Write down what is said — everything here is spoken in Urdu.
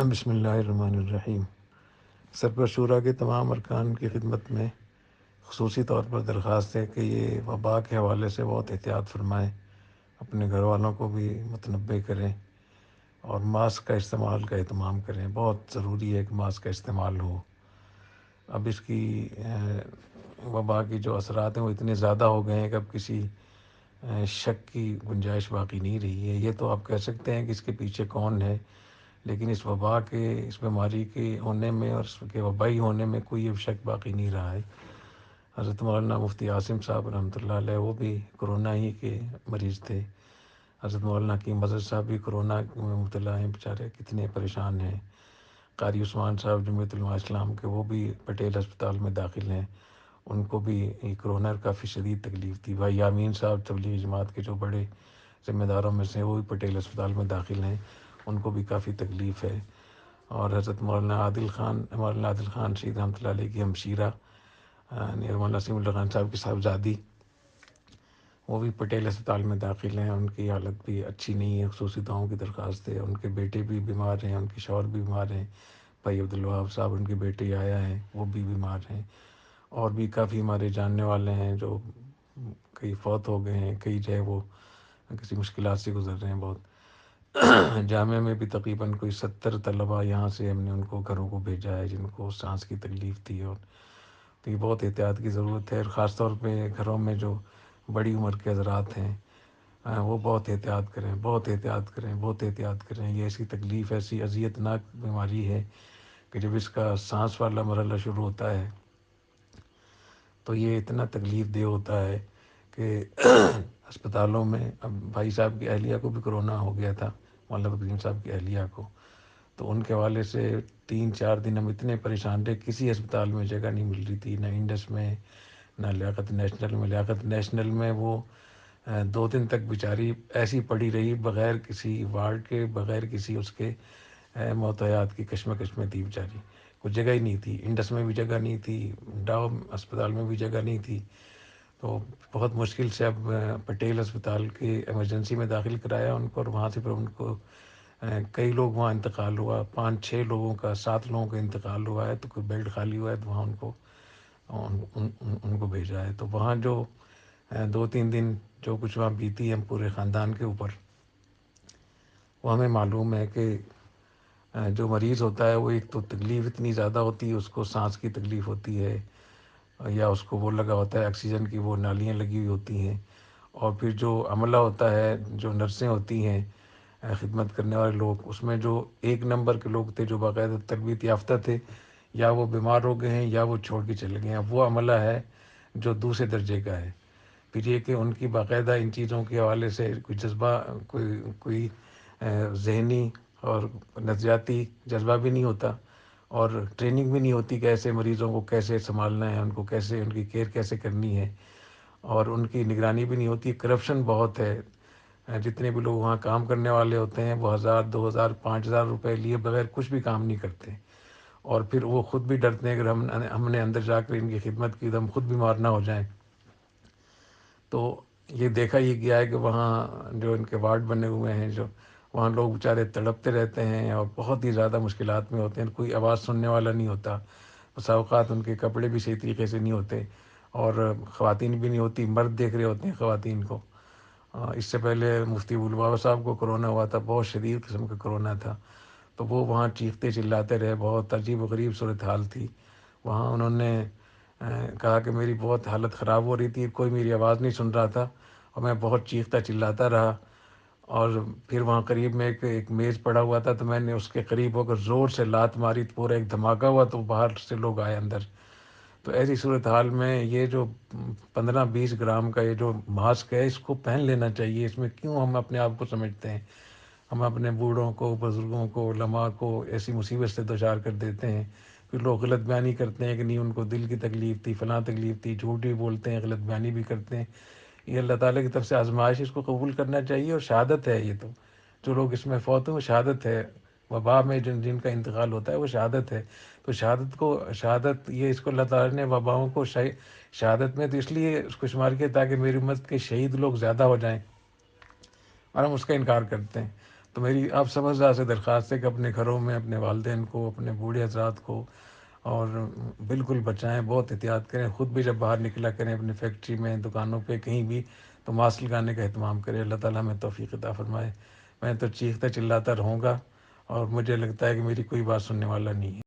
بسم اللہ الرحمن الرحیم۔ سرپر شورا کے تمام ارکان کی خدمت میں خصوصی طور پر درخواست ہے کہ یہ وبا کے حوالے سے بہت احتیاط فرمائیں، اپنے گھر والوں کو بھی متنبع کریں اور ماسک کا استعمال کا اہتمام کریں۔ بہت ضروری ہے کہ ماسک کا استعمال ہو۔ اب اس کی وبا کی جو اثرات ہیں وہ اتنے زیادہ ہو گئے ہیں کہ اب کسی شک کی گنجائش باقی نہیں رہی ہے۔ یہ تو آپ کہہ سکتے ہیں کہ اس کے پیچھے کون ہے، لیکن اس وبا کے، اس بیماری کے ہونے میں اور اس کے وبائی ہونے میں کوئی شک باقی نہیں رہا ہے۔ حضرت مولانا مفتی عاصم صاحب رحمۃ اللہ علیہ وہ بھی کرونا ہی کے مریض تھے۔ حضرت مولانا حکیم مظہر صاحب بھی کرونا میں مبتلا ہیں، بیچارے کتنے پریشان ہیں۔ قاری عثمان صاحب جمعیت علماء اسلام کے، وہ بھی پٹیل ہسپتال میں داخل ہیں، ان کو بھی کرونا کافی شدید تکلیف تھی۔ بھائی یامین صاحب تبلیغی جماعت کے جو بڑے ذمہ داروں میں سے ہیں، وہ بھی پٹیل ہسپتال میں داخل ہیں، ان کو بھی کافی تکلیف ہے۔ اور حضرت مولانا عادل خان شہید رحمۃ اللہ علیہ کی ہمشیرہ مولانا نسیم اللہ خان صاحب کی صاحبزادی، وہ بھی پٹیل اسپتال میں داخل ہیں، ان کی حالت بھی اچھی نہیں ہے، خصوصی دعاؤں کی درخواست ہے۔ ان کے بیٹے بھی بیمار ہیں، ان کے شوہر بھی بیمار ہیں۔ بھائی عبدالوہاب صاحب، ان کے بیٹے آیا ہیں، وہ بھی بیمار ہیں۔ اور بھی کافی ہمارے جاننے والے ہیں جو کئی فوت ہو گئے ہیں، کئی جو ہے وہ کسی مشکلات سے گزر رہے ہیں بہت۔ جامعہ میں بھی تقریباً کوئی 70 طلباء یہاں سے ہم نے ان کو گھروں کو بھیجا ہے جن کو سانس کی تکلیف تھی، اور تو یہ بہت احتیاط کی ضرورت ہے۔ اور خاص طور پہ گھروں میں جو بڑی عمر کے حضرات ہیں، وہ بہت احتیاط کریں، بہت احتیاط کریں، بہت احتیاط کریں۔ یہ ایسی تکلیف، ایسی اذیت ناک بیماری ہے کہ جب اس کا سانس والا مرحلہ شروع ہوتا ہے تو یہ اتنا تکلیف دہ ہوتا ہے کہ اسپتالوں میں، اب بھائی صاحب کی اہلیہ کو بھی کرونا ہو گیا تھا، مولانا بدرین صاحب کی اہلیہ کو، تو ان کے حوالے سے 3-4 دن ہم اتنے پریشان رہے، کسی اسپتال میں جگہ نہیں مل رہی تھی، نہ انڈس میں، نہ لیاقت نیشنل میں۔ لیاقت نیشنل میں وہ 2 دن تک بیچاری ایسی پڑی رہی، بغیر کسی وارڈ کے، بغیر کسی اس کے موت و حیات کی کشمکش میں تھی بیچاری، کوئی جگہ ہی نہیں تھی۔ انڈس میں بھی جگہ نہیں تھی، ڈاؤ اسپتال میں بھی جگہ نہیں تھی، تو بہت مشکل سے اب پٹیل اسپتال کے ایمرجنسی میں داخل کرایا ان کو، اور وہاں سے پھر ان کو کئی لوگ وہاں انتقال ہوا، 5-6 لوگوں کا، 7 لوگوں کا انتقال ہوا ہے، تو کوئی بیڈ خالی ہوا ہے تو وہاں ان کو بھیجا ہے۔ تو وہاں جو 2-3 دن جو کچھ وہاں بیتی ہم پورے خاندان کے اوپر، وہ ہمیں معلوم ہے کہ جو مریض ہوتا ہے وہ ایک تو تکلیف اتنی زیادہ ہوتی ہے، اس کو سانس کی تکلیف ہوتی ہے، یا اس کو وہ لگا ہوتا ہے آکسیجن کی وہ نالیاں لگی ہوئی ہوتی ہیں، اور پھر جو عملہ ہوتا ہے، جو نرسیں ہوتی ہیں، خدمت کرنے والے لوگ، اس میں جو 1 نمبر کے لوگ تھے جو باقاعدہ تربیت یافتہ تھے، یا وہ بیمار ہو گئے ہیں یا وہ چھوڑ کے چلے گئے ہیں، وہ عملہ ہے جو دوسرے درجے کا ہے۔ پھر یہ کہ ان کی باقاعدہ ان چیزوں کے حوالے سے کوئی جذبہ، کوئی ذہنی اور نفسیاتی جذبہ بھی نہیں ہوتا، اور ٹریننگ بھی نہیں ہوتی کہ ایسے مریضوں کو کیسے سنبھالنا ہے، ان کو کیسے، ان کی کیئر کیسے کرنی ہے، اور ان کی نگرانی بھی نہیں ہوتی۔ کرپشن بہت ہے، جتنے بھی لوگ وہاں کام کرنے والے ہوتے ہیں وہ 1000، 2000، 5000 روپے لیے بغیر کچھ بھی کام نہیں کرتے، اور پھر وہ خود بھی ڈرتے ہیں کہ ہم نے اندر جا کر ان کی خدمت کی تو ہم خود بیمار نہ ہو جائیں۔ تو یہ دیکھا یہ گیا ہے کہ وہاں جو ان کے وارڈ بنے ہوئے ہیں، جو وہاں لوگ بیچارے تڑپتے رہتے ہیں اور بہت ہی زیادہ مشکلات میں ہوتے ہیں، کوئی آواز سننے والا نہیں ہوتا، بسا اوقات ان کے کپڑے بھی صحیح طریقے سے نہیں ہوتے، اور خواتین بھی نہیں ہوتی، مرد دیکھ رہے ہوتے ہیں خواتین کو۔ اس سے پہلے مفتی ابوالبابا صاحب کو کرونا ہوا تھا، بہت شدید قسم کا کرونا تھا، تو وہ وہاں چیختے چلاتے رہے، بہت عجیب و غریب صورتحال تھی وہاں۔ انہوں نے کہا کہ میری بہت حالت خراب ہو رہی تھی، کوئی میری آواز نہیں سن رہا تھا، اور میں بہت چیختا چلاتا رہا، اور پھر وہاں قریب میں ایک میز پڑا ہوا تھا، تو میں نے اس کے قریب ہو کر زور سے لات ماری، تو پورا ایک دھماکہ ہوا، تو باہر سے لوگ آئے اندر۔ تو ایسی صورتحال میں یہ جو 15-20 گرام کا یہ جو ماسک ہے، اس کو پہن لینا چاہیے۔ اس میں کیوں ہم اپنے آپ کو سمجھتے ہیں؟ ہم اپنے بوڑھوں کو، بزرگوں کو، علماء کو ایسی مصیبت سے دوچار کر دیتے ہیں، پھر لوگ غلط بیانی کرتے ہیں کہ نہیں ان کو دل کی تکلیف تھی، فلاں تکلیف تھی، جھوٹ بھی بولتے ہیں، غلط بیانی بھی کرتے ہیں۔ یہ اللہ تعالیٰ کی طرف سے آزمائش، اس کو قبول کرنا چاہیے، اور شہادت ہے یہ تو، جو لوگ اس میں فوت ہیں وہ شہادت ہے، وبا میں جن کا انتقال ہوتا ہے وہ شہادت ہے۔ تو شہادت یہ اس کو اللہ تعالیٰ نے وباؤں کو شہادت میں تو اس لیے اس کو شمار کیا تاکہ میری امت کے شہید لوگ زیادہ ہو جائیں، اور ہم اس کا انکار کرتے ہیں۔ تو میری آپ سب حضرات سے درخواست ہے کہ اپنے گھروں میں اپنے والدین کو، اپنے بوڑھے حضرات کو اور بالکل بچائیں، بہت احتیاط کریں، خود بھی جب باہر نکلا کریں اپنی فیکٹری میں، دکانوں پہ، کہیں بھی، تو ماسک لگانے کا اہتمام کریں۔ اللہ تعالیٰ ہمیں توفیق عطا فرمائے۔ میں تو چیختا چلاتا رہوں گا اور مجھے لگتا ہے کہ میری کوئی بات سننے والا نہیں ہے۔